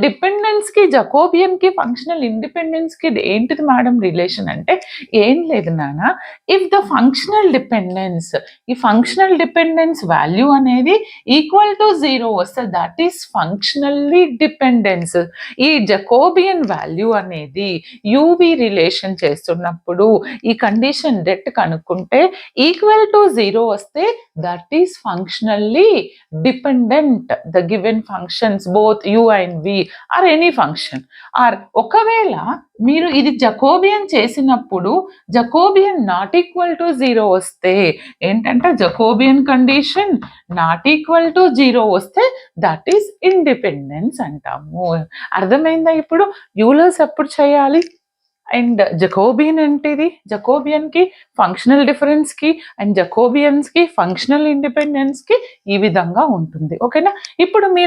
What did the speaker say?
Dependence కి Jacobian కి functional independence కి ఏంటిది మేడం రిలేషన్ అంటే ఏం లేదు నాన్న. If the functional dependence value అనేది ఈక్వల్ టు 0 వస్తే దట్ ఈస్ ఫంక్షనల్లీ డిపెండెన్స్. ఈ జకోబియన్ వాల్యూ అనేది యూవి రిలేషన్ చేస్తున్నప్పుడు ఈ కండిషన్ డెట్ కనుక్కుంటే ఈక్వల్ టు 0 వస్తే that is functionally dependent the given functions both u and v are any function. Or ఒకవేళ మీరు ఇది జకోబియన్ చేసినప్పుడు జకోబియన్ నాట్ ఈక్వల్ టు 0 వస్తే ఏంటంటే Jacobian condition not equal to 0 వస్తే దట్ ఈస్ ఇండిపెండెన్స్ అంటాము. అర్థమైందా? ఇప్పుడు యూలర్స్ ఎప్పుడు చేయాలి అండ్ జకోబియన్ అంటే ఇది జకోబియన్కి ఫంక్షనల్ డిఫరెన్స్కి అండ్ జకోబియన్స్కి ఫంక్షనల్ ఇండిపెండెన్స్కి ఈ విధంగా ఉంటుంది. ఓకేనా? ఇప్పుడు మీరు